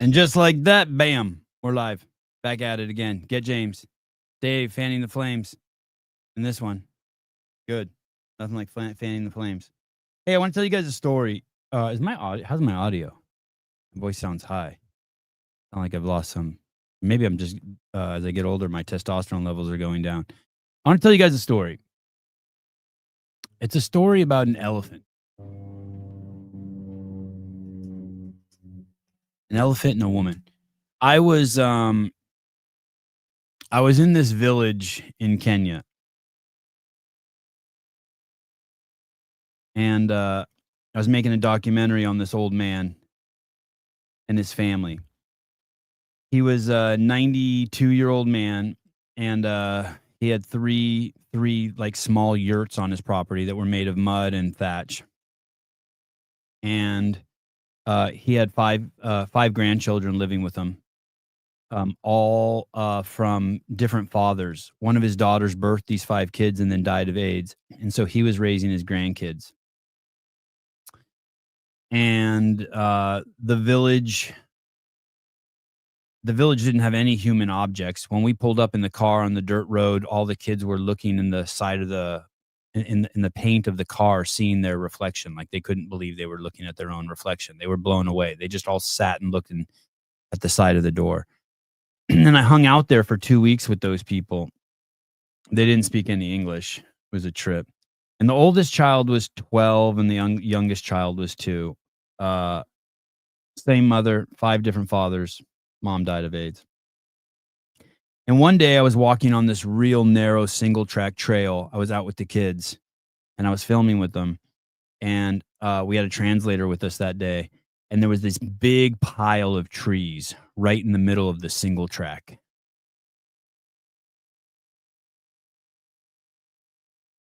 And just like that, bam, we're live. Back at it again. Get James. Dave fanning the flames. And this one. Good. Nothing like fanning the flames. Hey, I want to tell you guys a story. Is my audio? How's my audio? My voice sounds high. Sound like I've lost some. Maybe I'm just, as I get older, my testosterone levels are going down. I want to tell you guys a story. It's a story about an elephant. An elephant and a woman. I was in this village in Kenya, and I was making a documentary on this old man and his family. He was a 92-year-old man, and he had three like small yurts on his property that were made of mud and thatch. And he had five grandchildren living with him, all from different fathers. One of his daughters birthed these 5 kids and then died of AIDS, and so he was raising his grandkids. And the village didn't have any human objects. When we pulled up in the car on the dirt road, all the kids were looking in the side of in the paint of the car, seeing their reflection. Like they couldn't believe they were looking at their own reflection. They were blown away. They just all sat and looked at the side of the door. And then I hung out there for 2 weeks with those people. They didn't speak any English. It was a trip. And the oldest child was 12 and the youngest child was 2. Same mother, 5 different fathers. Mom died of AIDS. And one day I was walking on this real narrow single track trail. I was out with the kids and I was filming with them. And we had a translator with us that day. And there was this big pile of trees right in the middle of the single track.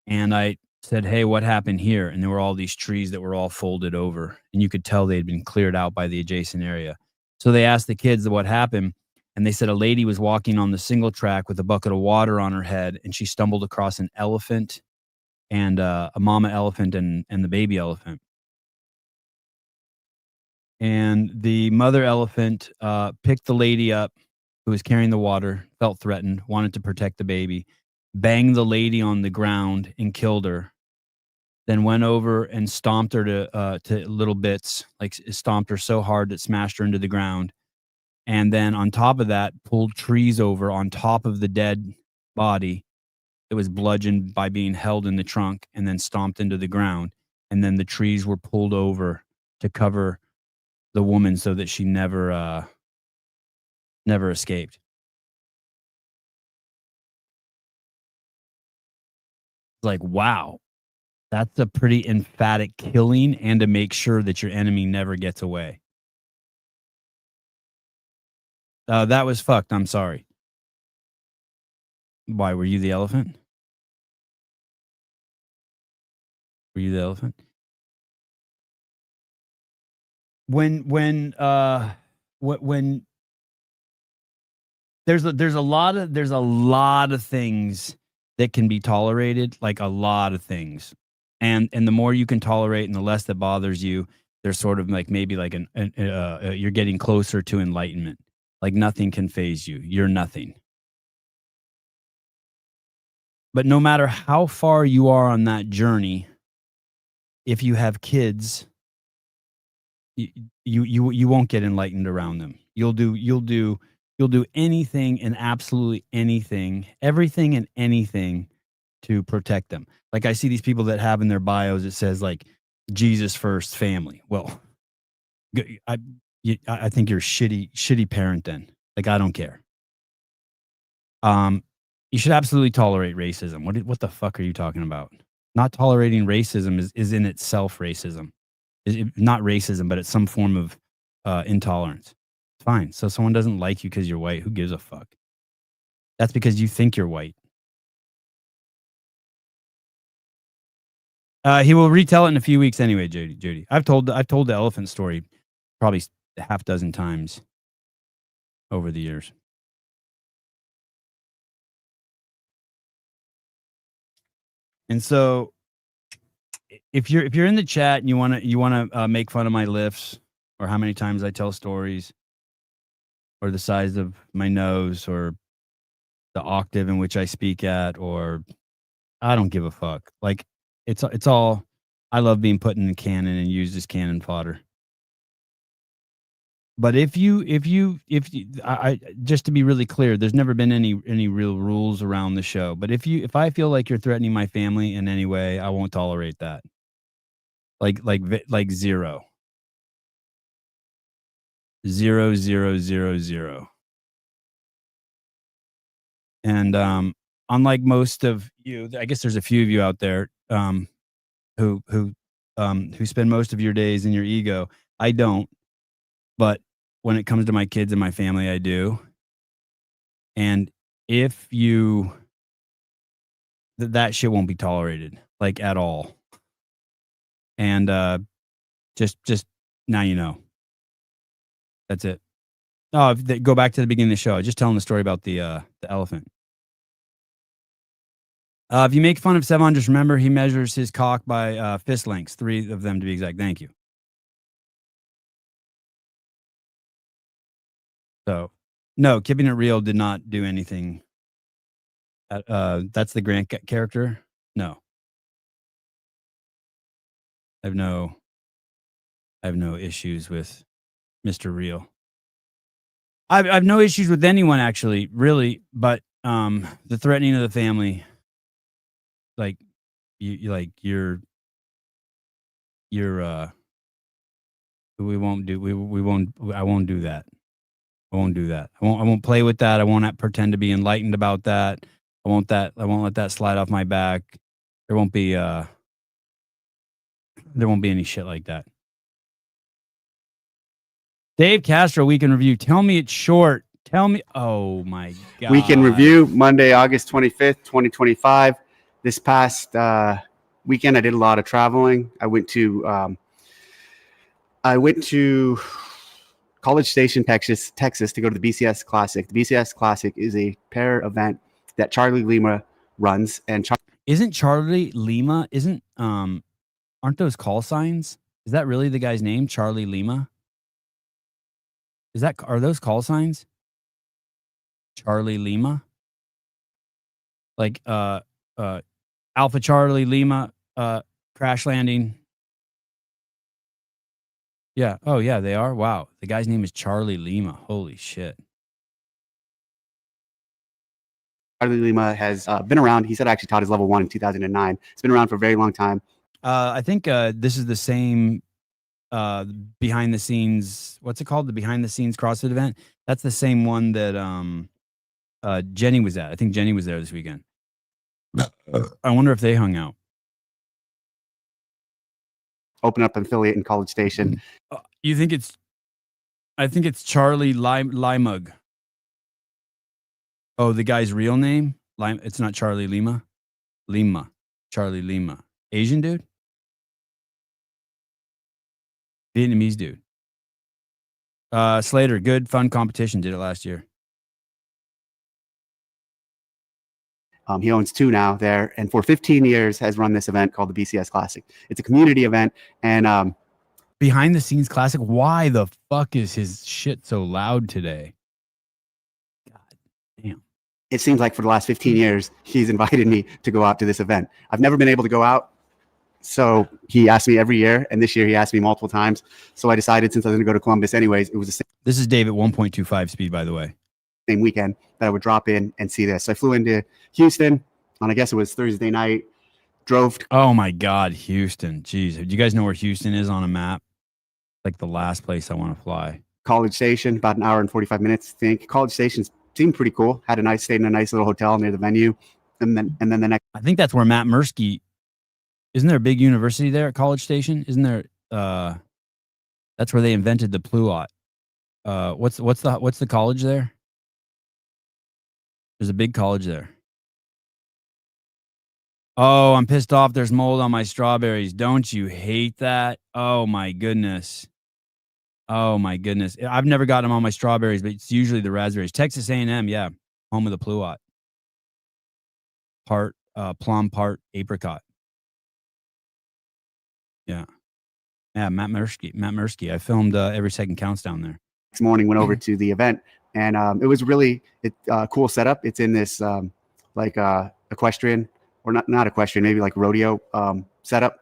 And I said, "Hey, what happened here?" And there were all these trees that were all folded over. And you could tell they had been cleared out by the adjacent area. So they asked the kids what happened. And they said a lady was walking on the single track with a bucket of water on her head. And she stumbled across an elephant and a mama elephant and the baby elephant. And the mother elephant picked the lady up who was carrying the water, felt threatened, wanted to protect the baby, banged the lady on the ground and killed her, then went over and stomped her to little bits, like stomped her so hard that smashed her into the ground. And then on top of that, pulled trees over on top of the dead body. It was bludgeoned by being held in the trunk and then stomped into the ground. And then the trees were pulled over to cover the woman so that she never escaped. Like, wow, that's a pretty emphatic killing, and to make sure that your enemy never gets away. That was fucked. I'm sorry. Why, were you the elephant? Were you the elephant? When there's a lot of things that can be tolerated, like a lot of things. And the more you can tolerate and the less that bothers you, there's sort of like maybe like you're getting closer to enlightenment. Like nothing can phase you. You're nothing. But no matter how far you are on that journey, if you have kids, you won't get enlightened around them. You'll do anything and absolutely anything, everything and anything to protect them. Like I see these people that have in their bios, it says like Jesus first, family. Well, I think you're a shitty parent then. Like, I don't care. You should absolutely tolerate racism. What the fuck are you talking about? Not tolerating racism is in itself racism. Not racism, but it's some form of intolerance. Fine. So someone doesn't like you because you're white. Who gives a fuck? That's because you think you're white. He will retell it in a few weeks anyway, Judy. I've told the elephant story probably a half dozen times over the years. And so if you're in the chat and you want to make fun of my lifts or how many times I tell stories, or the size of my nose, or the octave in which I speak at, or I don't give a fuck. Like it's all. I love being put in the cannon and used as cannon fodder. But if you, I just to be really clear, there's never been any real rules around the show. But if I feel like you're threatening my family in any way, I won't tolerate that. Like zero. 0, 0, 0, 0. And unlike most of you, I guess there's a few of you out there who spend most of your days in your ego. I don't, but when it comes to my kids and my family, I do. And if you, that shit won't be tolerated, like, at all. And just now you know. That's it. Oh, go back to the beginning of the show. Just telling the story about the elephant. If you make fun of Sevon, just remember he measures his cock by fist lengths, 3 of them to be exact. Thank you. So, no, Keeping It Real did not do anything. That's the Grant character. No, I have no issues with Mr. Real. I've no issues with anyone, actually, really, but the threatening of the family, like you're we won't do I won't do that. I won't do that. I won't play with that. I won't pretend to be enlightened about that. I won't let that slide off my back. There won't be any shit like that. Dave Castro, Weekend Review. Tell me it's short. Tell me. Oh my God. Weekend Review, Monday, August 25th, 2025. This past weekend, I did a lot of traveling. I went to College Station, Texas to go to the BCS Classic. The BCS Classic is a pair event that Charlie Lima runs. And isn't Charlie Lima? Aren't those call signs? Is that really the guy's name, Charlie Lima? Are those call signs? Charlie Lima? Like Alpha Charlie Lima crash landing. Yeah. Oh yeah, they are. Wow. The guy's name is Charlie Lima. Holy shit. Charlie Lima has been around. He said I actually taught his level 1 in 2009. It's been around for a very long time. I think this is the same behind the scenes. What's it called? The behind the scenes CrossFit event. That's the same one that Jenny was at. I think Jenny was there this weekend. I wonder if they hung out. Open up an affiliate in College Station. You think it's? I think it's Charlie Limug. Oh, the guy's real name? It's not Charlie Lima. Lima. Charlie Lima. Asian dude? Vietnamese dude. Slater, good fun competition. Did it last year. He owns 2 now there, and for 15 years has run this event called the BCS Classic. It's a community event, and behind the scenes classic. Why the fuck is his shit so loud today? God damn. It seems like for the last 15 years, he's invited me to go out to this event. I've never been able to go out, so he asked me every year, and this year he asked me multiple times. So I decided, since I was going to go to Columbus anyways, it was the same. This is Dave at 1.25 speed, by the way. Same weekend that I would drop in and see this. So I flew into Houston on, I guess it was Thursday night. Drove. Oh my God, Houston. Jeez. Do you guys know where Houston is on a map? Like the last place I want to fly. College Station, about an hour and 45 minutes, I think. College Station seemed pretty cool. Stayed in a nice little hotel near the venue. And then the next. I think that's where Matt Mursky. Isn't there a big university there at College Station? Isn't there? That's where they invented the pluot. What's the college there? There's a big college there. Oh, I'm pissed off. There's mold on my strawberries. Don't you hate that? Oh my goodness. Oh my goodness. I've never gotten them on my strawberries, but it's usually the raspberries. Texas A&M, yeah, home of the pluot. Part plum, part apricot. Yeah. Yeah, Matt Mursky. I filmed Every Second Counts down there. Next morning, went over to the event, And it was really cool setup. It's in this equestrian, or not equestrian, maybe like rodeo setup.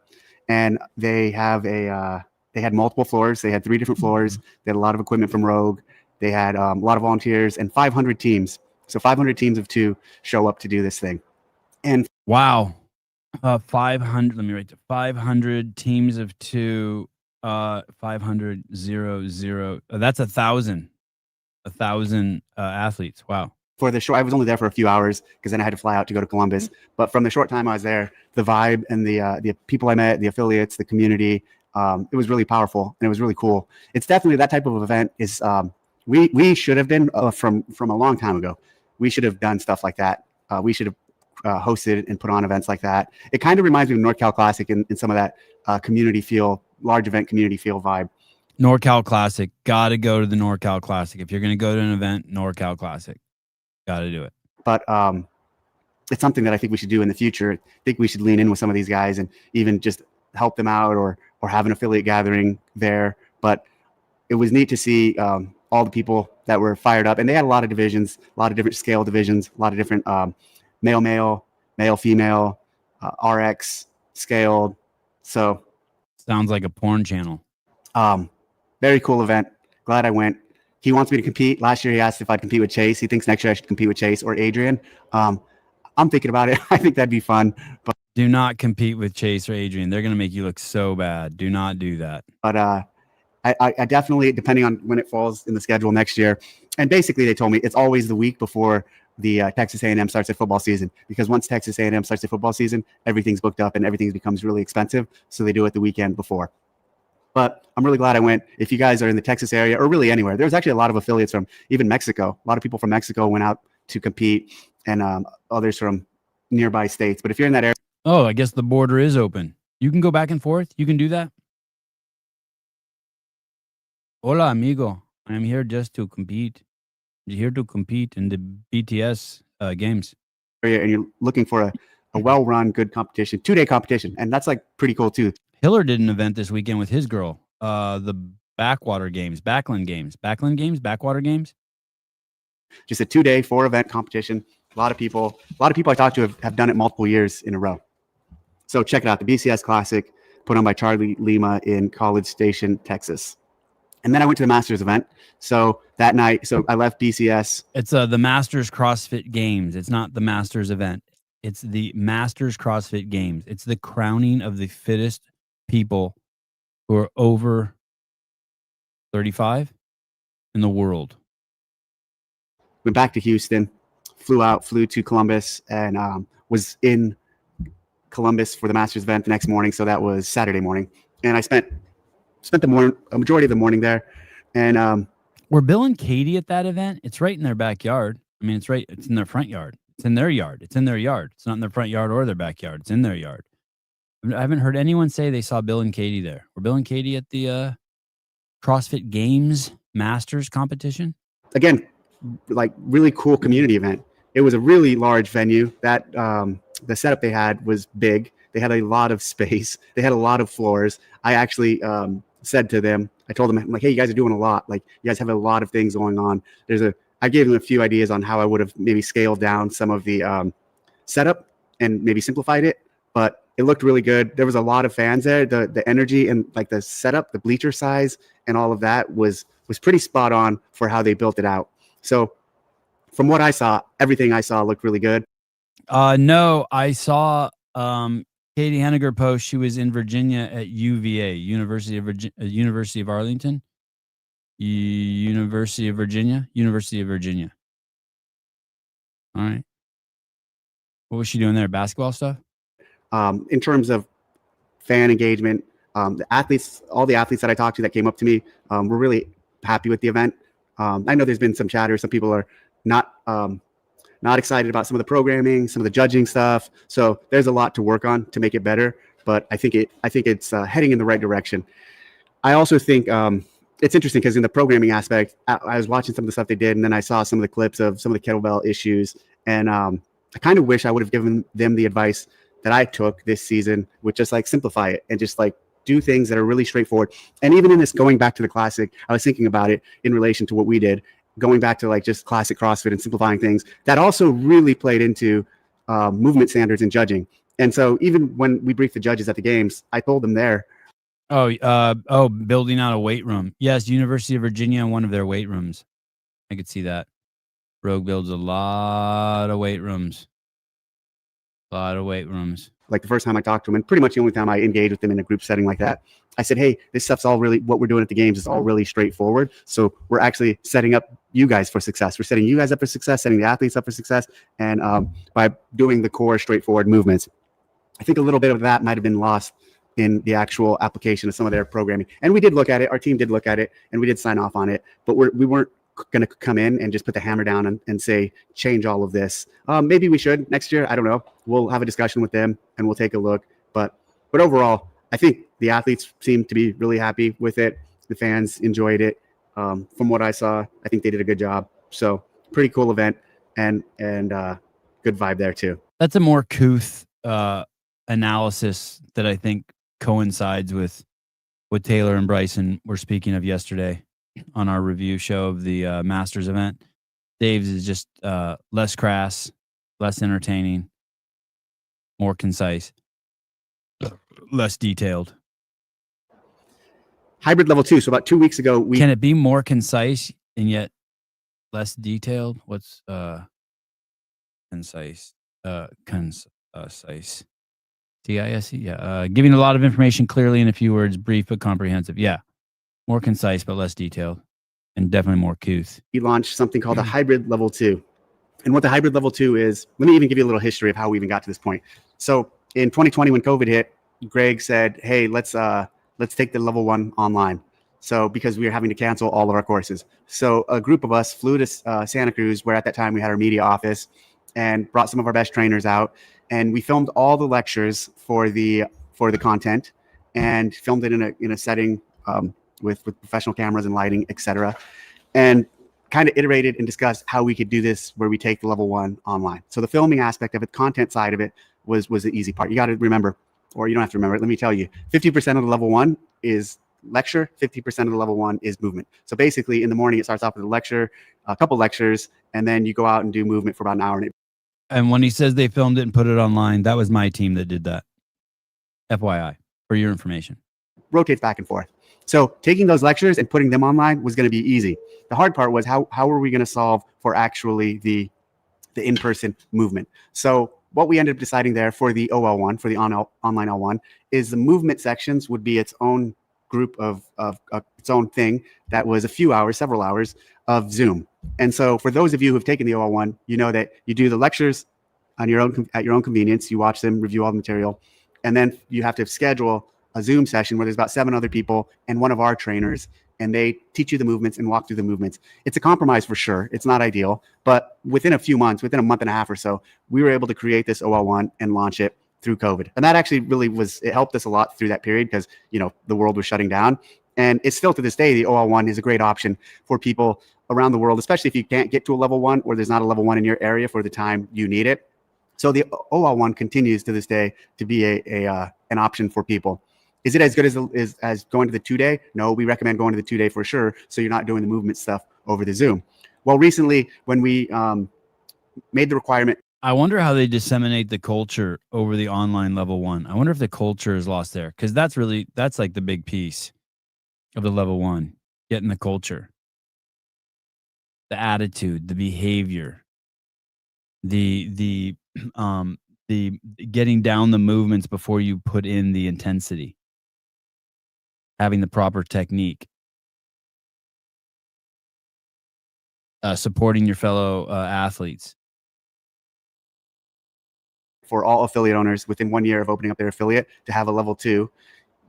And they have they had multiple floors. They had 3 different floors. They had a lot of equipment from Rogue. They had a lot of volunteers and 500 teams. So 500 teams of 2 show up to do this thing. And wow, 500. Let me write to 500 teams of 2. 500 0. That's 1,000 athletes. Wow. For the short, I was only there for a few hours because then I had to fly out to go to Columbus. But from the short time I was there, the vibe and the people I met, the affiliates, the community, it was really powerful and it was really cool. It's definitely that type of event is we should have been from a long time ago. We should have done stuff like that. We should have hosted and put on events like that. It kind of reminds me of NorCal Classic and some of that community feel, large event community feel vibe. NorCal Classic. Got to go to the NorCal Classic. If you're going to go to an event, NorCal Classic. Got to do it. But it's something that I think we should do in the future. I think we should lean in with some of these guys and even just help them out or have an affiliate gathering there. But it was neat to see all the people that were fired up. And they had a lot of divisions, a lot of different scale divisions, a lot of different male, female, RX, scaled. So sounds like a porn channel. Very cool event. Glad I went. He wants me to compete. Last year, he asked if I'd compete with Chase. He thinks next year I should compete with Chase or Adrian. I'm thinking about it. I think that'd be fun. But do not compete with Chase or Adrian. They're going to make you look so bad. Do not do that. But I definitely, depending on when it falls in the schedule next year, and basically they told me it's always the week before the Texas A&M starts their football season, because once Texas A&M starts their football season, everything's booked up and everything becomes really expensive. So they do it the weekend before. But I'm really glad I went. If you guys are in the Texas area or really anywhere, there's actually a lot of affiliates from even Mexico. A lot of people from Mexico went out to compete, and others from nearby states. But if you're in that area. Oh, I guess the border is open. You can go back and forth. You can do that. Hola, amigo. I'm here just to compete. I'm here to compete in the BTS games. And you're looking for a well-run, good competition, 2-day competition. And that's like pretty cool too. Hiller did an event this weekend with his girl, the Backwater Games, Backwater Games. Just a 2-day 4-event competition. A lot of people I talked to have done it multiple years in a row. So check it out, the BCS Classic, put on by Charlie Lima in College Station, Texas. And then I went to the Masters event. So that night, I left BCS. It's the Masters CrossFit Games. It's not the Masters event. It's the Masters CrossFit Games. It's the crowning of the fittest people who are over 35 in the world. Went back to Houston, flew to Columbus, and was in Columbus for the Masters event the next morning. So that was Saturday morning. And I spent a majority of the morning there. And were Bill and Katie at that event? It's right in their backyard. I mean, it's in their front yard. It's in their yard. It's not in their front yard or their backyard. It's in their yard. I haven't heard anyone say they saw Bill and Katie there. Were Bill and Katie at the CrossFit Games Masters competition? Again, like really cool community event. It was a really large venue. That the setup they had was big. They had a lot of space. They had a lot of floors. I actually said to them, I told them, I'm like, hey, you guys are doing a lot. Like, you guys have a lot of things going on. I gave them a few ideas on how I would have maybe scaled down some of the setup and maybe simplified it, but it looked really good. There was a lot of fans there. The energy and like the setup, the bleacher size and all of that was pretty spot on for how they built it out. So from what I saw, everything I saw looked really good. No, I saw Katie Henniger post. She was in Virginia at UVA, University of Arlington, University of Virginia. All right. What was she doing there? Basketball stuff? In terms of fan engagement, all the athletes that I talked to that came up to me were really happy with the event. I know there's been some chatter. Some people are not excited about some of the programming, some of the judging stuff. So there's a lot to work on to make it better. But I think it's heading in the right direction. I also think it's interesting because in the programming aspect, I was watching some of the stuff they did, and then I saw some of the clips of some of the kettlebell issues, and I kind of wish I would have given them the advice that I took this season, which just like simplify it and just like do things that are really straightforward. And even in this going back to the classic, I was thinking about it in relation to what we did. going back to like just classic CrossFit and simplifying things, that also really played into movement standards and judging. And so even when we briefed the judges at the games, I told them there. Building out a weight room. Yes, University of Virginia, one of their weight rooms. I could see that. Rogue builds a lot of weight rooms. Like the first time I talked to them, and pretty much the only time I engaged with them in a group setting like that, I said, hey, this stuff's all really, what we're doing at the games is all really straightforward. So we're actually setting up you guys for success. We're setting you guys up for success, setting the athletes up for success. And by doing the core straightforward movements, I think a little bit of that might've been lost in the actual application of some of their programming. And we did look at it. Our team did look at it and we did sign off on it, but we weren't going to come in and just put the hammer down and say, change all of this. Maybe we should next year. I don't know. We'll have a discussion with them and we'll take a look. But overall, I think the athletes seem to be really happy with it. The fans enjoyed it. From what I saw, I think they did a good job. So pretty cool event and good vibe there too. That's a more couth analysis that I think coincides with what Taylor and Bryson were speaking of yesterday on our review show of the Masters event. Dave's is just less crass, less entertaining, more concise, less detailed. Hybrid level 2. So about 2 weeks ago, Can it be more concise and yet less detailed? What's concise? Concise. TISE? Yeah. Giving a lot of information clearly in a few words, brief but comprehensive. Yeah. More concise but less detailed. And definitely more couth. We launched something called a hybrid level 2. And what the hybrid level 2 is, let me even give you a little history of how we even got to this point. So in 2020, when COVID hit, Greg said, hey, let's take the level 1 online. So because we were having to cancel all of our courses. So a group of us flew to Santa Cruz, where at that time we had our media office, and brought some of our best trainers out. And we filmed all the lectures for the content and filmed it in a setting with professional cameras and lighting, etc. And kind of iterated and discussed how we could do this where we take the level 1 online. So the filming aspect of it, content side of it was the easy part. You got to remember, or you don't have to remember it. Let me tell you, 50% of the level 1 is lecture, 50% of the level 1 is movement. So basically in the morning, it starts off with a lecture, a couple lectures, and then you go out and do movement for about an hour. And when he says they filmed it and put it online, that was my team that did that. FYI, for your information. Rotates back and forth. So taking those lectures and putting them online was going to be easy. The hard part was how are we going to solve for actually the in-person movement? So what we ended up deciding there for the OL1, for the online L1, is the movement sections would be its own group of its own thing that was a few hours, several hours of Zoom. And so for those of you who have taken the OL1, you know that you do the lectures on your own at your own convenience. You watch them, review all the material, and then you have to schedule a Zoom session where there's about 7 other people and one of our trainers, and they teach you the movements and walk through the movements. It's a compromise for sure. It's not ideal, but within a few months, within a month and a half or so, we were able to create this OL1 and launch it through COVID. And that actually really it helped us a lot through that period because, the world was shutting down. And it's still to this day, the OL1 is a great option for people around the world, especially if you can't get to a level 1 or there's not a level 1 in your area for the time you need it. So the OL1 continues to this day to be an option for people. Is it as good as going to the 2-day? No, we recommend going to the 2-day for sure. So you're not doing the movement stuff over the Zoom. Well, recently when we made the requirement. I wonder how they disseminate the culture over the online level 1. I wonder if the culture is lost there. Because that's like the big piece of the level 1, getting the culture, the attitude, the behavior, the getting down the movements before you put in the intensity. Having the proper technique, supporting your fellow athletes. For all affiliate owners within 1 year of opening up their affiliate to have a level 2,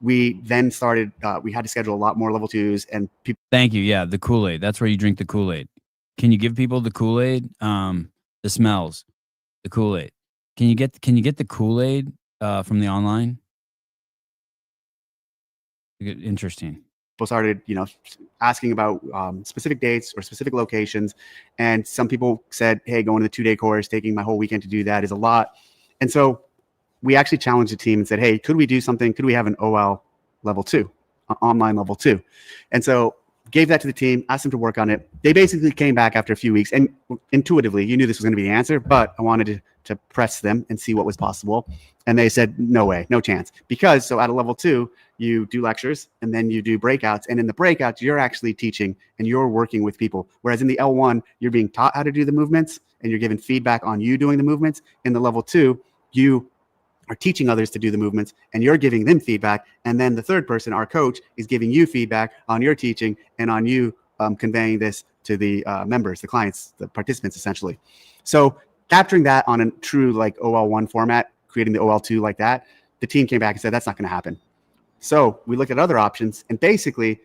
we then started, we had to schedule a lot more level 2s and people. Thank you. Yeah. The Kool-Aid. That's where you drink the Kool-Aid. Can you give people the Kool-Aid? The smells, the Kool-Aid. Can you get the Kool-Aid from the online? Interesting. People started, asking about specific dates or specific locations. And some people said, hey, going to the 2-day course, taking my whole weekend to do that is a lot. And so we actually challenged the team and said, hey, could we do something? Could we have an OL level 2, an online level 2? And so Gave that to the team, asked them to work on it. They basically came back after a few weeks, and intuitively, you knew this was going to be the answer, but I wanted to press them and see what was possible. And they said, no way, no chance. Because so at a level 2, you do lectures and then you do breakouts. And in the breakouts, you're actually teaching and you're working with people. Whereas in the L1, you're being taught how to do the movements and you're given feedback on you doing the movements. In the level 2, you are teaching others to do the movements and you're giving them feedback. And then the third person, our coach, is giving you feedback on your teaching and on you conveying this to the members, the clients, the participants, essentially. So capturing that on a true like OL1 format, creating the OL2 like that, the team came back and said, that's not going to happen. So we looked at other options. And basically,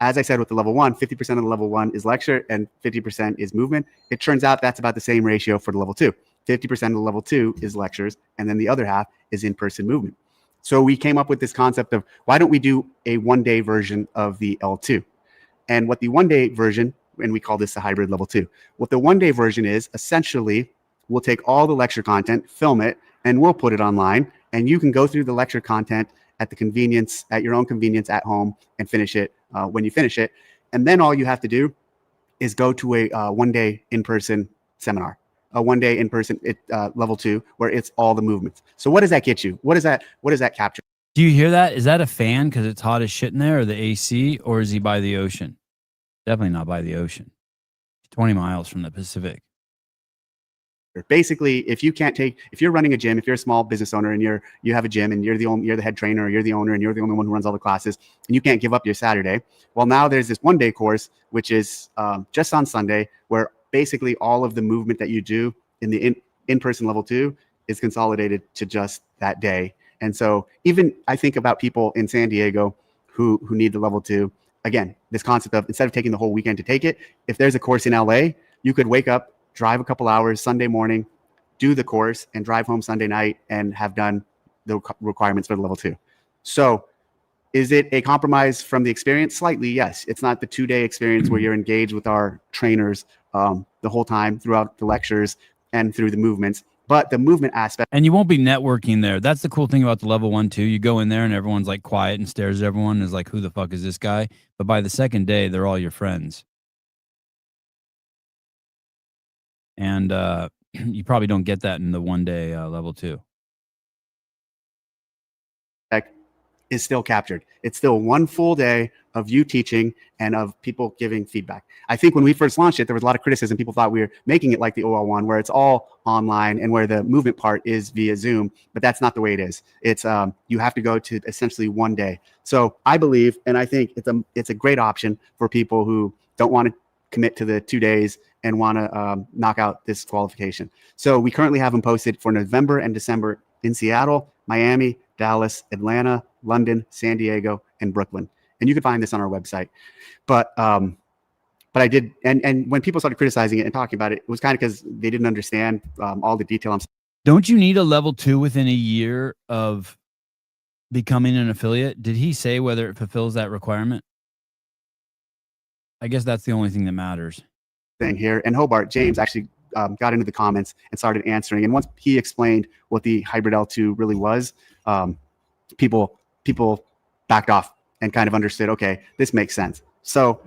as I said with the level 1, 50% of the level 1 is lecture and 50% is movement. It turns out that's about the same ratio for the level 2. 50% of the level 2 is lectures, and then the other half is in-person movement. So we came up with this concept of why don't we do a one-day version of the L2? And what the one-day version, and we call this the hybrid level 2. What the one-day version is, essentially, we'll take all the lecture content, film it, and we'll put it online, and you can go through the lecture content at your own convenience at home and finish it when you finish it. And then all you have to do is go to a one-day in-person seminar. A one-day in-person level 2 where it's all the movements. So what does that get you? What does that capture? Do you hear that? Is that a fan because it's hot as shit in there, or the AC, or is he by the ocean? Definitely not by the ocean. 20 miles from the Pacific. Basically, if you're running a gym, if you're a small business owner and you have a gym and you're the head trainer, or you're the owner and you're the only one who runs all the classes, and you can't give up your Saturday, well, now there's this one-day course which is just on Sunday, where basically all of the movement that you do in the in-person level 2 is consolidated to just that day. And so even I think about people in San Diego who need the level 2. Again, this concept of instead of taking the whole weekend to take it, if there's a course in LA, you could wake up, drive a couple hours Sunday morning, do the course, and drive home Sunday night and have done the requirements for the level 2. So is it a compromise from the experience? Slightly, yes. It's not the 2-day experience where you're engaged with our trainers the whole time throughout the lectures and through the movements, but the movement aspect. And you won't be networking there. That's the cool thing about the level 1 too. You go in there and everyone's like quiet and stares at everyone and is like, who the fuck is this guy? But by the second day, they're all your friends. And you probably don't get that in the one-day level 2. Is still captured. It's still one full day of you teaching and of people giving feedback. I think when we first launched it, there was a lot of criticism. People thought we were making it like the OL1, where it's all online and where the movement part is via Zoom, but that's not the way it is. It's you have to go to essentially one day. So I believe, and I think it's a great option for people who don't want to commit to the 2 days and want to knock out this qualification. So we currently have them posted for November and December in Seattle, Miami, Dallas, Atlanta, London, San Diego, and Brooklyn. And you can find this on our website. But I did, and when people started criticizing it and talking about it, it was kind of because they didn't understand all the detail. Don't you need a level 2 within a year of becoming an affiliate? Did he say whether it fulfills that requirement? I guess that's the only thing that matters. Thing here. And Hobart, James actually got into the comments and started answering. And once he explained what the hybrid L2 really was, people backed off and kind of understood, okay, this makes sense. So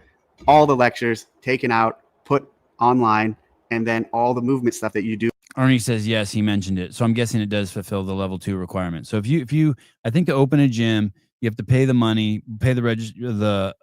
all the lectures taken out, put online, and then all the movement stuff that you do. Ernie says, yes, he mentioned it. So I'm guessing it does fulfill the level 2 requirement. So if you, I think to open a gym, you have to pay the money, pay the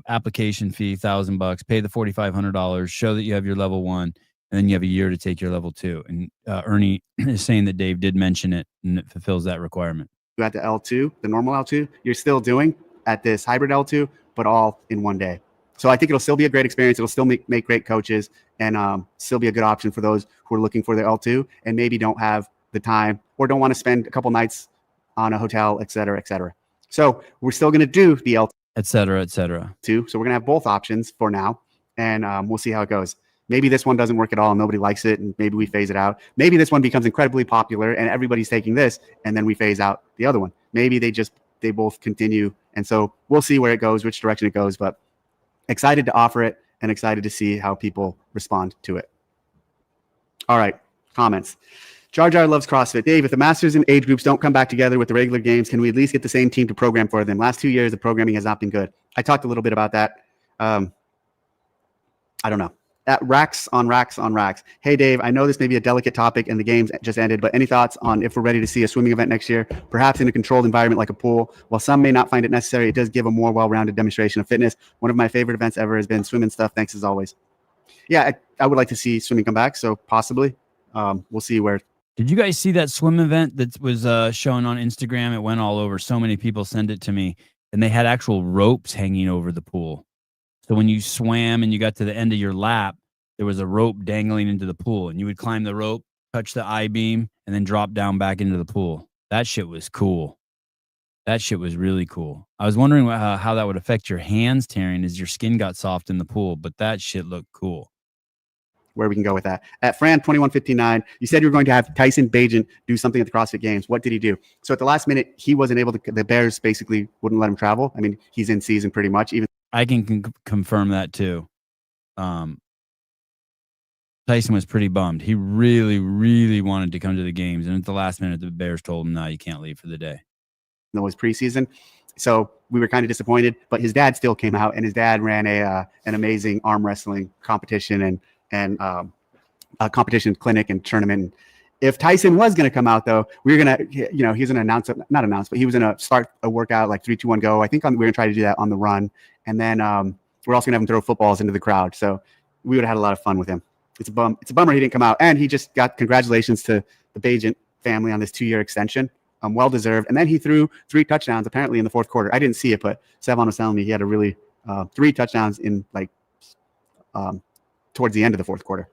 application fee, $1,000, pay the $4,500, show that you have your level 1, and then you have a year to take your level 2. And Ernie is saying that Dave did mention it and it fulfills that requirement. At the L2, the normal L2, you're still doing at this hybrid L2, but all in one day. So I think it'll still be a great experience. It'll still make great coaches and still be a good option for those who are looking for their L2 and maybe don't have the time or don't want to spend a couple nights on a hotel, et cetera, et cetera. So we're still going to do the L2, et cetera, et cetera. So we're going to have both options for now, and we'll see how it goes. Maybe this one doesn't work at all and nobody likes it, and maybe we phase it out. Maybe this one becomes incredibly popular and everybody's taking this, and then we phase out the other one. Maybe they both continue. And so we'll see where it goes, which direction it goes, but excited to offer it and excited to see how people respond to it. All right, comments. Jar Jar loves CrossFit. Dave, if the masters and age groups don't come back together with the regular games, can we at least get the same team to program for them? Last 2 years, the programming has not been good. I talked a little bit about that. I don't know. At racks on racks on racks. Hey, Dave, I know this may be a delicate topic and the games just ended, but any thoughts on if we're ready to see a swimming event next year, perhaps in a controlled environment like a pool? While some may not find it necessary, it does give a more well-rounded demonstration of fitness. One of my favorite events ever has been swimming stuff. Thanks as always. Yeah, I would like to see swimming come back, so possibly. We'll see where. Did you guys see that swim event that was shown on Instagram? It went all over. So many people sent it to me, and they had actual ropes hanging over the pool. So when you swam and you got to the end of your lap, there was a rope dangling into the pool, and you would climb the rope, touch the I-beam, and then drop down back into the pool. That shit was cool. That shit was really cool. I was wondering how that would affect your hands tearing as your skin got soft in the pool, but that shit looked cool. Where we can go with that. At Fran2159, you said you were going to have Tyson Bagent do something at the CrossFit Games. What did he do? So at the last minute, he wasn't able to. The Bears basically wouldn't let him travel. I mean, he's in season pretty much. Even I can confirm that too. Tyson was pretty bummed. He really, really wanted to come to the games, and at the last minute, the Bears told him, "No, you can't leave for the day." though it was preseason. So we were kind of disappointed, but his dad still came out, and his dad ran an amazing arm wrestling competition and a competition clinic and tournament. If Tyson was going to come out, though, we were going to, he's going to but he was going to start a workout like 3, 2, 1, go. I think we're going to try to do that on the run. And then we're also going to have him throw footballs into the crowd. So we would have had a lot of fun with him. It's a bummer he didn't come out. And he just got congratulations to the Bagent family on this 2-year extension. Well-deserved. And then he threw 3 touchdowns apparently in the fourth quarter. I didn't see it, but Sevon was telling me he had a really 3 touchdowns in towards the end of the fourth quarter.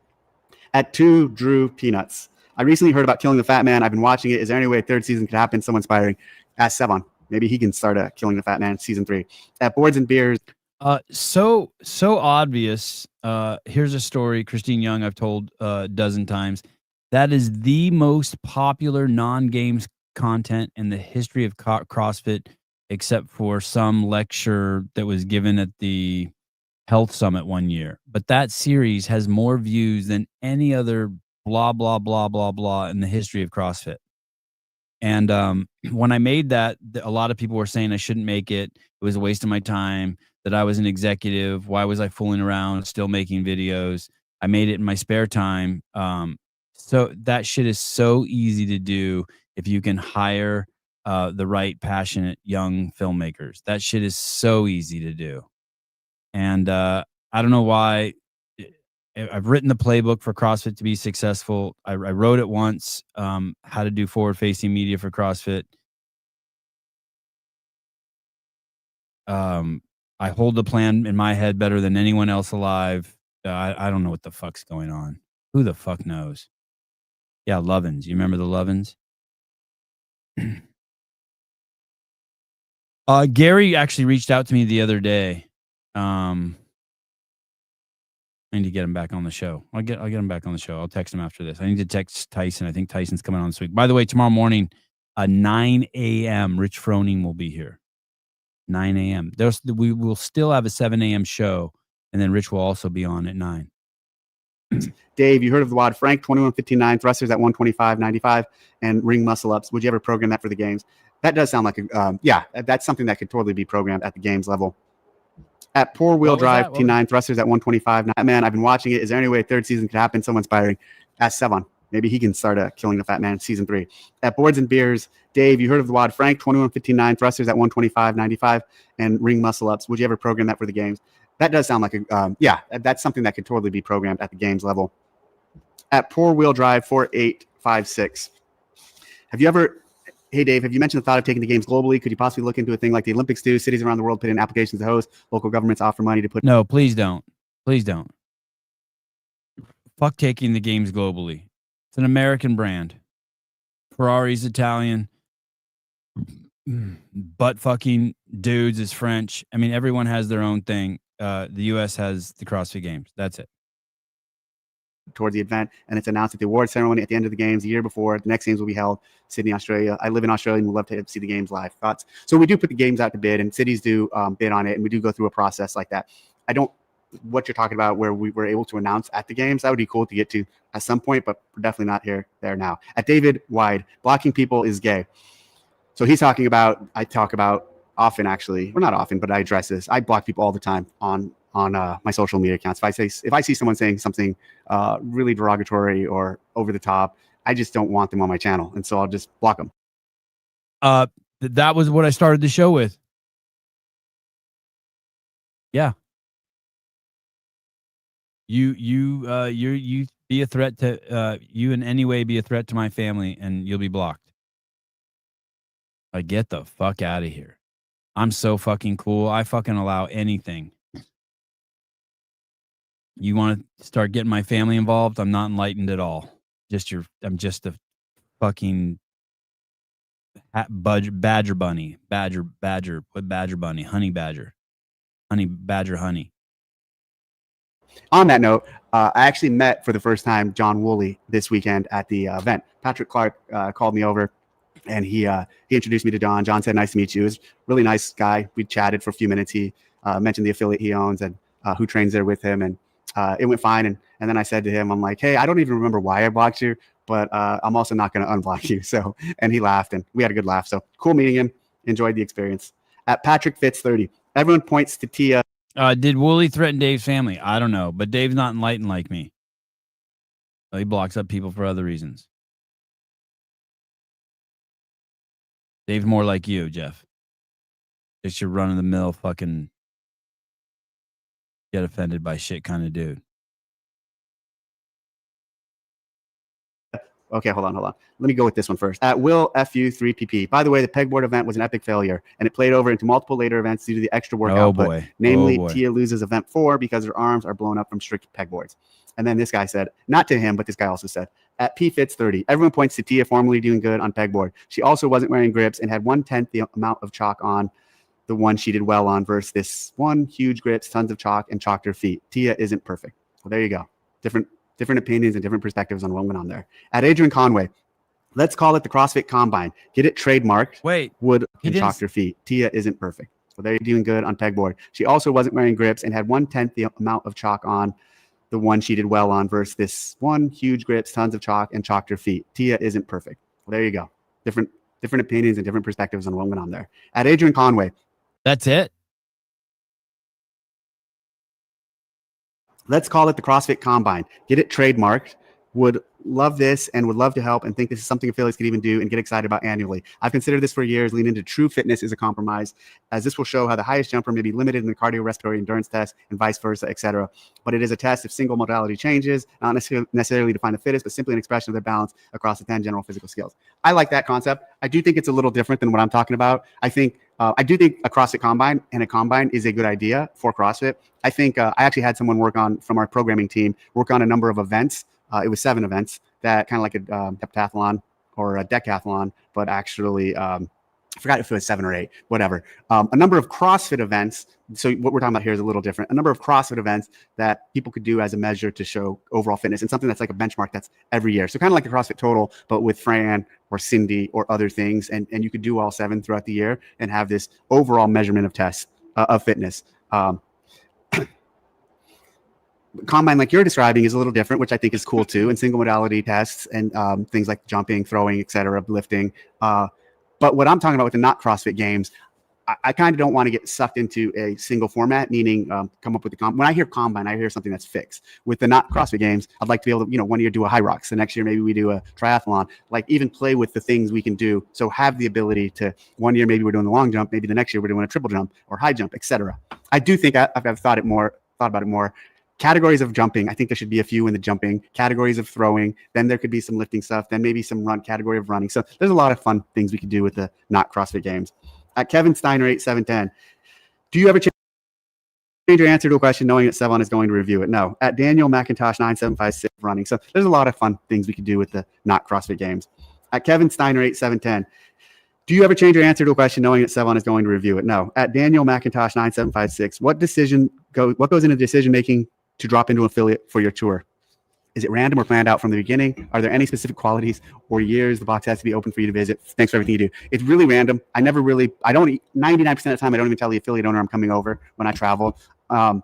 At 2, Drew Peanuts. I recently heard about Killing the Fat Man. I've been watching it. Is there any way a 3rd season could happen? So inspiring. Ask Sevon. Maybe he can start Killing the Fat Man season 3. At Boards and Beers. So obvious. Here's a story, Christine Young, I've told a dozen times. That is the most popular non-games content in the history of CrossFit, except for some lecture that was given at the Health Summit one year. But that series has more views than any other blah, blah, blah, blah, blah in the history of CrossFit. And when I made that, a lot of people were saying I shouldn't make it. It was a waste of my time, that I was an executive. Why was I fooling around, still making videos? I made it in my spare time. So that shit is so easy to do if you can hire the right, passionate young filmmakers. That shit is so easy to do. And I don't know why. I've written the playbook for CrossFit to be successful. I wrote it once, how to do forward-facing media for CrossFit. I hold the plan in my head better than anyone else alive. I don't know what the fuck's going on. Who the fuck knows? Yeah, Lovins. You remember the Lovins? Gary actually reached out to me the other day. I need to get him back on the show. I'll get him back on the show. I'll text him after this. I need to text Tyson. I think Tyson's coming on this week. By the way, tomorrow morning, 9 a.m., Rich Froning will be here. 9 a.m. We will still have a 7 a.m. show, and then Rich will also be on at 9. Dave, you heard of the WOD Frank 2159 thrusters at 125.95 and ring muscle ups. Would you ever program that for the games? That does sound like that's something that could totally be programmed at the games level. At Poor Wheel Drive T9 thrusters at 125. Man, I've been watching it. Is there any way a 3rd season could happen? So inspiring. Ask Sevon. Maybe he can start Killing the Fat Man season 3. At Boards and Beers, Dave, you heard of the WOD Frank 2159 thrusters at 125.95 and ring muscle ups. Would you ever program that for the games? That does sound like that's something that could totally be programmed at the games level. At Poor Wheel Drive 4856. Hey, Dave, have you mentioned the thought of taking the games globally? Could you possibly look into a thing like the Olympics do? Cities around the world put in applications to host. Local governments offer money to put. No, please don't. Please don't. Fuck taking the games globally. It's an American brand. Ferrari's Italian. Butt fucking dudes is French. I mean, everyone has their own thing. The U.S. has the CrossFit Games. That's it. Towards the event, and it's announced at the award ceremony at the end of the games the year before. The next games will be held Sydney, Australia. I live in Australia and would love to see the games live. Thoughts? So we do put the games out to bid, and cities do bid on it, and we do go through a process like that. I don't what you're talking about where we were able to announce at the games. That would be cool to get to at some point, but we're definitely not there now. At David Wide, blocking people is gay. So he's talking about, I talk about often actually, or not often, but I address this. I block people all the time on on my social media accounts. If I see someone saying something really derogatory or over the top, I just don't want them on my channel, and so I'll just block them. That was what I started the show with. Yeah. You be a threat to you in any way be a threat to my family, and you'll be blocked. Like, get the fuck out of here. I'm so fucking cool. I fucking allow anything. You want to start getting my family involved? I'm not enlightened at all. I'm just a fucking badger bunny. Badger bunny. Honey badger. Honey. On that note, I actually met for the first time John Woolley this weekend at the event. Patrick Clark called me over, and he introduced me to John. John said, "Nice to meet you." He was a really nice guy. We chatted for a few minutes. He mentioned the affiliate he owns and who trains there with him, and it went fine. And then I said to him, "I'm like, hey, I don't even remember why I blocked you, but I'm also not going to unblock you." So, and he laughed, and we had a good laugh. So cool meeting him. Enjoyed the experience. At Patrick Fitz 30, everyone points to Tia. Did Woolley threaten Dave's family? I don't know, but Dave's not enlightened like me. He blocks up people for other reasons. Dave's more like you, Jeff. Just your run-of-the-mill fucking get offended by shit kind of dude. Okay, hold on. Let me go with this one first. At Will FU3PP. By the way, the pegboard event was an epic failure, and it played over into multiple later events due to the extra work output. Namely, Tia loses event 4 because her arms are blown up from strict pegboards. And then this guy said, not to him, but this guy also said, at PFits30, everyone points to Tia formerly doing good on pegboard. She also wasn't wearing grips and had 1/10 the amount of chalk on the one she did well on versus this one, huge grips, tons of chalk, and chalked her feet. Tia isn't perfect. Well, there you go. Different opinions and different perspectives on what went on there. At Adrian Conway, let's call it the CrossFit Combine. Get it trademarked. Wait, wood and chalked her feet. Tia isn't perfect. So they're doing good on pegboard. She also wasn't wearing grips and had 1/10 the amount of chalk on the one she did well on versus this one, huge grips, tons of chalk, and chalked her feet. Tia isn't perfect. Well, there you go. Different opinions and different perspectives on what went on there. At Adrian Conway. That's it. Let's call it the CrossFit Combine. Get it trademarked. Would love this and would love to help and think this is something affiliates can even do and get excited about annually. I've considered this for years. Lean into true fitness is a compromise, as this will show how the highest jumper may be limited in the cardiorespiratory endurance test and vice versa, etc. But it is a test of single modality changes, not necessarily to find the fittest, but simply an expression of their balance across the 10 general physical skills. I like that concept. I do think it's a little different than what I'm talking about. I do think a CrossFit Combine and a Combine is a good idea for CrossFit. I think I actually had someone from our programming team work on a number of events. It was 7 events that kind of like a heptathlon or a decathlon, but actually I forgot if it was 7 or 8, whatever. A number of CrossFit events. So what we're talking about here is a little different. A number of CrossFit events that people could do as a measure to show overall fitness and something that's like a benchmark that's every year. So kind of like the CrossFit Total, but with Fran or Cindy or other things. And you could do all 7 throughout the year and have this overall measurement of tests of fitness. Combine, like you're describing, is a little different, which I think is cool too, and single modality tests and things like jumping, throwing, etc., lifting. But what I'm talking about with the not CrossFit games, I kind of don't want to get sucked into a single format, meaning come up with the when I hear Combine, I hear something that's fixed. With the not CrossFit games, I'd like to be able to, one year do a high rocks, the next year maybe we do a triathlon, like even play with the things we can do. So have the ability to, one year maybe we're doing the long jump, maybe the next year we're doing a triple jump or high jump, etc. I do think I've thought about it more. Categories of jumping, I think there should be a few in the jumping. Categories of throwing, then there could be some lifting stuff, then maybe some category of running. So there's a lot of fun things we could do with the not CrossFit games. At Kevin Steiner 8710, do you ever change your answer to a question knowing that Sevon is going to review it? No. At Daniel McIntosh 9756 running. So there's a lot of fun things we could do with the not CrossFit games. At Kevin Steiner 8710, do you ever change your answer to a question knowing that Sevon is going to review it? No. At Daniel McIntosh 9756, what goes into decision making to drop into an affiliate for your tour? Is it random or planned out from the beginning? Are there any specific qualities or years the box has to be open for you to visit? Thanks for everything you do. It's really random. 99% of the time, I don't even tell the affiliate owner I'm coming over when I travel. I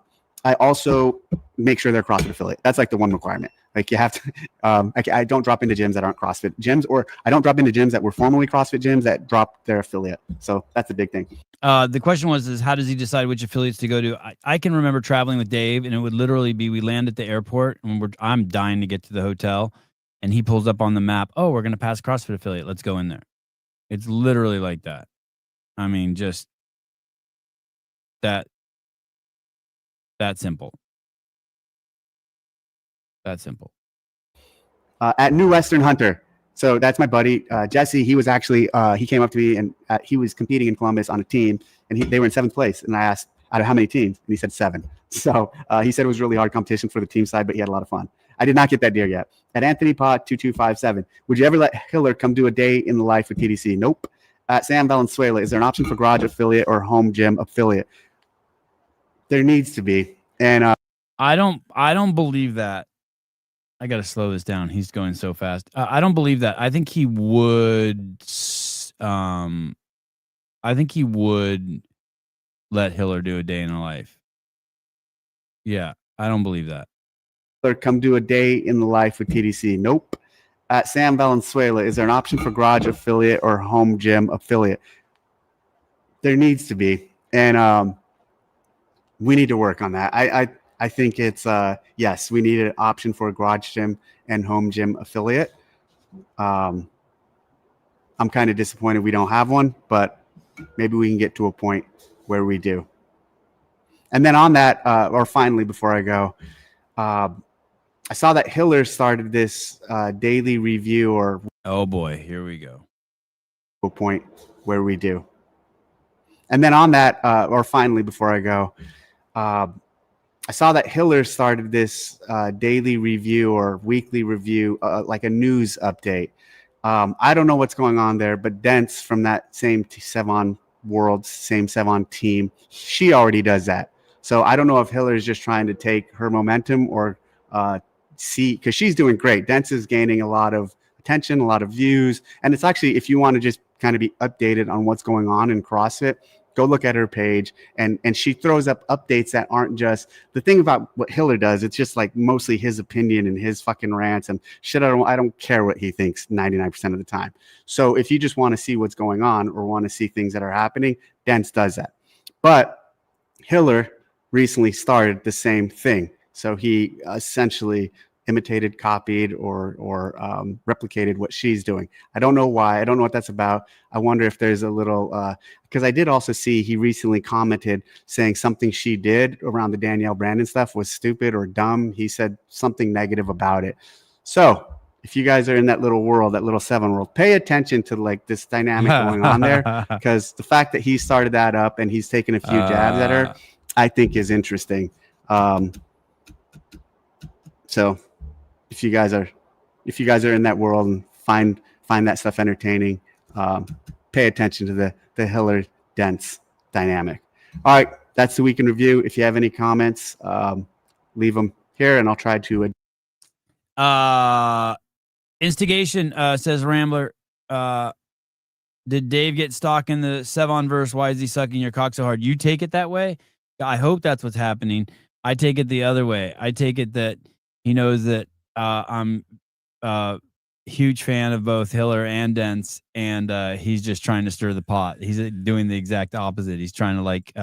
also make sure they're a CrossFit affiliate. That's like the one requirement. Like you have to, I don't drop into gyms that aren't CrossFit gyms, or I don't drop into gyms that were formerly CrossFit gyms that dropped their affiliate. So that's a big thing. The question is how does he decide which affiliates to go to? I can remember traveling with Dave, and it would literally be we land at the airport, and I'm dying to get to the hotel, and he pulls up on the map. Oh, we're gonna pass CrossFit affiliate. Let's go in there. It's literally like that. I mean, just that simple. That simple. At New Western Hunter. So that's my buddy, Jesse. He was actually, he came up to me and he was competing in Columbus on a team, and they were in 7th place. And I asked, out of how many teams? And he said 7. So he said it was really hard competition for the team side, but he had a lot of fun. I did not get that deer yet. At Anthony Pot 2257, would you ever let Hiller come do a day in the life with TDC? Nope. At Sam Valenzuela, is there an option for garage affiliate or home gym affiliate? There needs to be. And I don't believe that. I got to slow this down. He's going so fast. I don't believe that. I think he would. I think he would let Hiller do a day in the life. Yeah, I don't believe that. Come do a day in the life with TDC. Nope. At Sam Valenzuela, is there an option for garage affiliate or home gym affiliate? There needs to be. And we need to work on that. I think it's, yes, we need an option for a garage gym and home gym affiliate. I'm kind of disappointed we don't have one, but maybe we can get to a point where we do. And then on that, or finally, before I go, I saw that Hiller started this daily review, or oh boy, here we go. A point where we do. And then on that, or finally, before I go, I saw that Hiller started this daily review or weekly review, like a news update. I don't know what's going on there, but Dents from that same Sevon world, same Sevon team, she already does that. So I don't know if Hiller is just trying to take her momentum or see, because she's doing great. Dents is gaining a lot of attention, a lot of views. And it's actually, if you want to just kind of be updated on what's going on in CrossFit, go look at her page, and she throws up updates that aren't just the thing about what Hiller does. It's just like mostly his opinion and his fucking rants and shit. I don't care what he thinks 99% of the time. So if you just want to see what's going on or want to see things that are happening, Dents does that. But Hiller recently started the same thing. So he essentially imitated, copied, or replicated what she's doing. I don't know why. I don't know what that's about. I wonder if there's a little, because I did also see he recently commented saying something she did around the Danielle Brandon stuff was stupid or dumb. He said something negative about it. So if you guys are in that little world, that little Sevon world, pay attention to like this dynamic going on there, because the fact that he started that up and he's taken a few jabs at her, I think is interesting. So if you guys are in that world and find that stuff entertaining, pay attention to the Hiller Dents dynamic. All right, that's the week in review. If you have any comments, leave them here, and I'll try to. Instigation says Rambler. Did Dave get stock in the Sevon verse? Why is he sucking your cock so hard? You take it that way. I hope that's what's happening. I take it the other way. I take it that he knows that I'm a huge fan of both Hiller and Dents, and he's just trying to stir the pot. He's doing the exact opposite. He's trying to like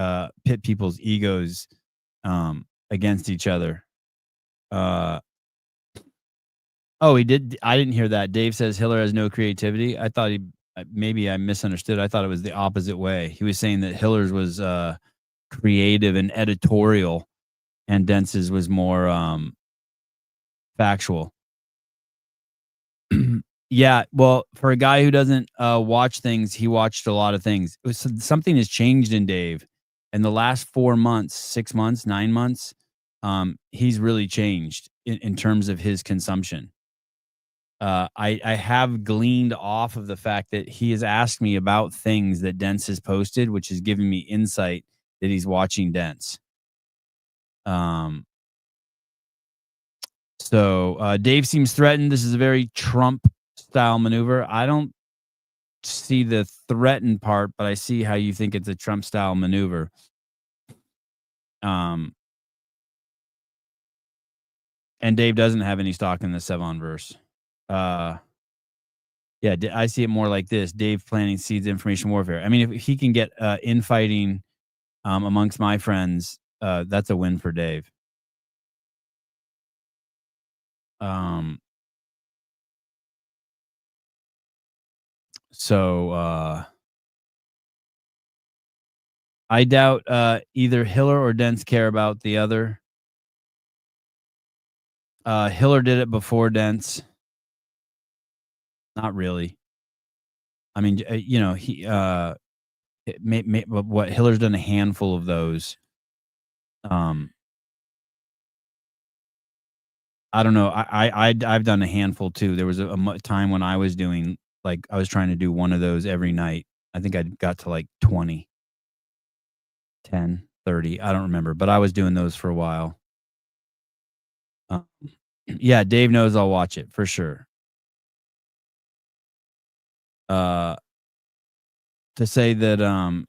pit people's egos against each other. Oh, he did. I didn't hear that. Dave says Hiller has no creativity. I thought maybe I misunderstood. I thought it was the opposite way. He was saying that Hiller's was creative and editorial, and Dents's was more factual. Yeah, well, for a guy who doesn't watch things, he watched a lot of things. Something has changed in Dave in the last 4 months, 6 months, 9 months. He's really changed in terms of his consumption. I have gleaned off of the fact that he has asked me about things that Dents has posted, which has given me insight that he's watching Dents. So Dave seems threatened. This is a very Trump style maneuver. I don't see the threatened part, but I see how you think it's a Trump style maneuver. And And Dave doesn't have any stock in the Sevon verse. Yeah, I see it more like this. Dave planting seeds, information warfare. I mean, if he can get infighting amongst my friends, that's a win for Dave. So I doubt either Hiller or Dents care about the other. Hiller did it before Dents. Not really. I mean, you know, what Hiller's done a handful of those. I don't know. I've done a handful too. There was a time when I was doing like I was trying to do one of those every night. I think I got to like 20, 10, 30. I don't remember, but I was doing those for a while. Yeah, Dave knows I'll watch it for sure. To say that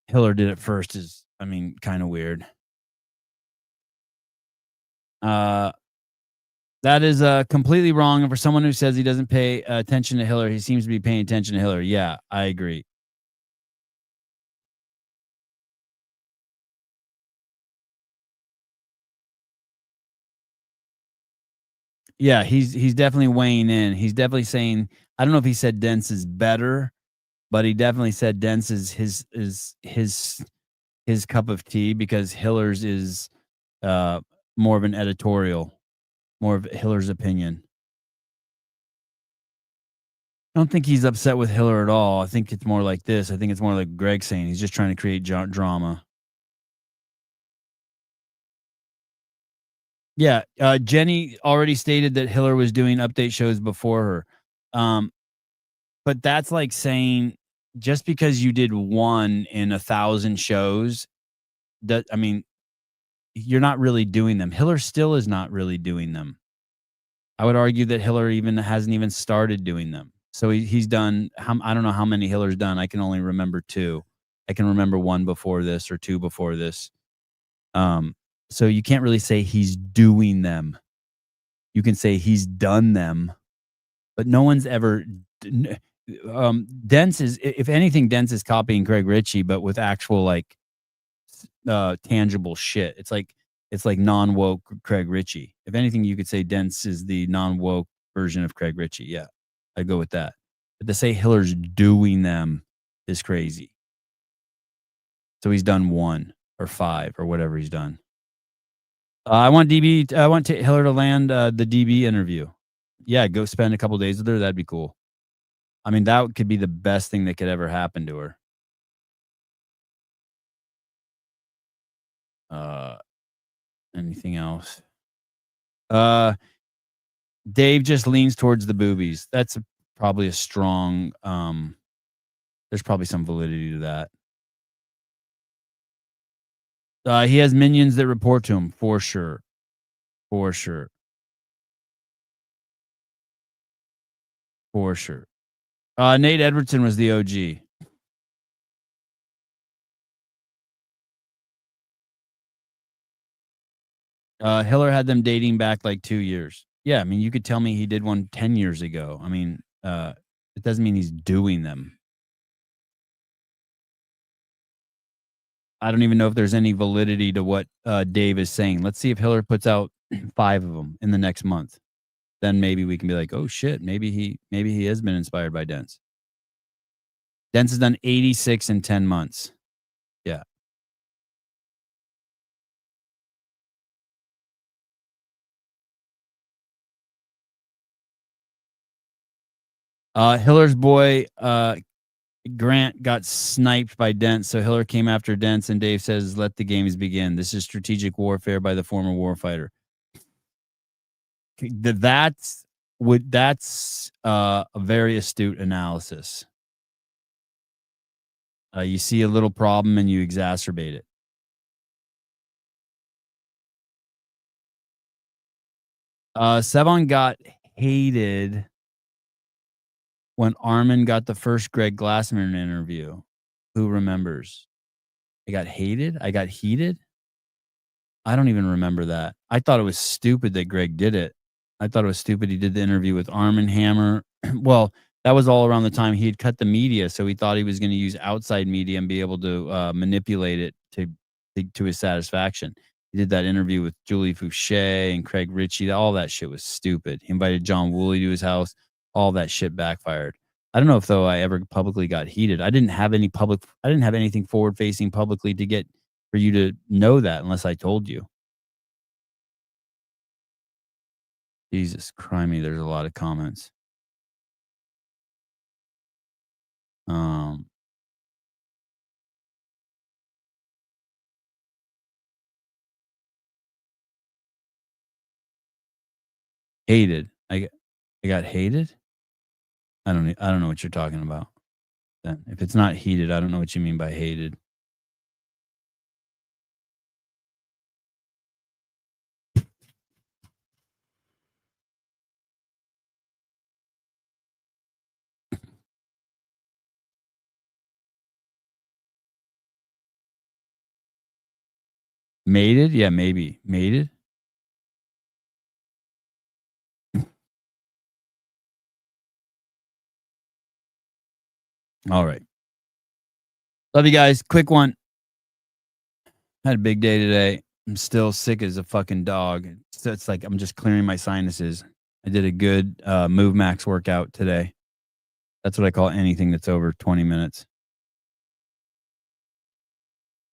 Hiller did it first is, I mean, kind of weird. That is completely wrong. And for someone who says he doesn't pay attention to Hiller, he seems to be paying attention to Hiller. Yeah, I agree. Yeah, he's definitely weighing in. He's definitely saying, I don't know if he said Dents is better, but he definitely said Dents is his cup of tea because Hiller's is more of an editorial, more of Hiller's opinion. I don't think he's upset with Hiller at all. I think it's more like this. I think it's more like Greg saying he's just trying to create drama. Yeah, Jenny already stated that Hiller was doing update shows before her. But that's like saying just because you did one in 1,000 shows, that I mean, you're not really doing them. Hiller still is not really doing them. I would argue that Hiller even hasn't even started doing them. So he's done. I don't know how many Hiller's done. I can only remember 2. I can remember 1 before this or 2 before this. So you can't really say he's doing them. You can say he's done them, but no one's ever. Dents is, if anything, Dents is copying Craig Ritchie, but with actual like tangible shit. It's like non-woke Craig Ritchie. If anything, you could say Dents is the non-woke version of Craig Ritchie. Yeah, I'd go with that. But to say Hiller's doing them is crazy. So he's done 1 or 5 or whatever he's done. I want Hiller to land the DB interview. Yeah, go spend a couple days with her. That'd be cool. I mean, that could be the best thing that could ever happen to her. Anything else? Dave just leans towards the boobies. That's probably a strong. There's probably some validity to that. He has minions that report to him for sure. For sure. For sure. Nate Edwardson was the OG. Hiller had them dating back like 2 years. Yeah, I mean, you could tell me he did one 10 years ago. I mean, it doesn't mean he's doing them. I don't even know if there's any validity to what Dave is saying. Let's see if Hiller puts out 5 of them in the next month. Then maybe we can be like, oh shit, maybe he has been inspired by Dents. Dents has done 86 in 10 months. Yeah. Hiller's boy Grant got sniped by Dents, so Hiller came after Dents, and Dave says, "Let the games begin. This is strategic warfare by the former warfighter." That's a very astute analysis. You see a little problem and you exacerbate it. Sevon got hated when Armin got the first Greg Glassman interview. Who remembers? I got hated? I got heated? I don't even remember that. I thought it was stupid that Greg did it. I thought it was stupid he did the interview with Arm& Hammer. Well, that was all around the time he had cut the media, so he thought he was gonna use outside media and be able to, manipulate it to his satisfaction. He did that interview with Julie Fouché and Craig Ritchie. All that shit was stupid. He invited John Woolley to his house. All that shit backfired. I don't know if, though, I ever publicly got heated. I didn't have anything forward-facing publicly to get for you to know that unless I told you. Jesus crimey, there's a lot of comments. Hated. I got hated? I don't know what you're talking about. Then if it's not heated, I don't know what you mean by hated. Mated? Yeah, maybe. Mated? All right. Love you guys. Quick one. Had a big day today. I'm still sick as a fucking dog. So it's like I'm just clearing my sinuses. I did a good Move Max workout today. That's what I call anything that's over 20 minutes.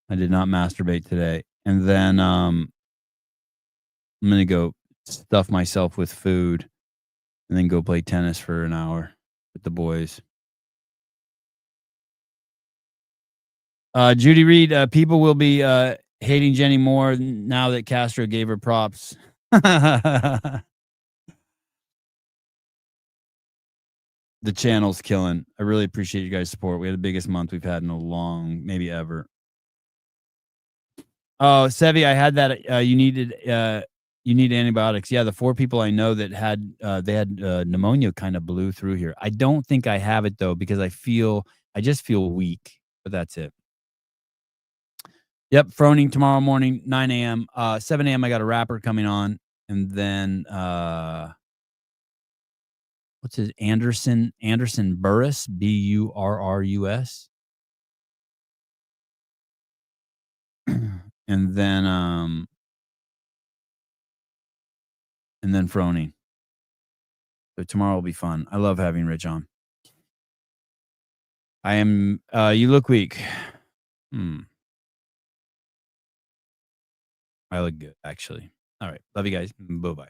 I did not masturbate today. And then I'm going to go stuff myself with food and then go play tennis for an hour with the boys. Judy Reed, people will be hating Jenny more now that Castro gave her props. The channel's killing. I really appreciate you guys' support. We had the biggest month we've had in a long, maybe ever. Oh, Sevi, I had that. You need antibiotics. Yeah, the 4 people I know that had pneumonia kind of blew through here. I don't think I have it though because I just feel weak. But that's it. Yep, Froning tomorrow morning, 9 a.m. 7 a.m. I got a rapper coming on, and then what's his Anderson Burris, Burrus, and then Froning. So tomorrow will be fun. I love having Rich on. I am. You look weak. I look good, actually. All right. Love you guys. Bye-bye.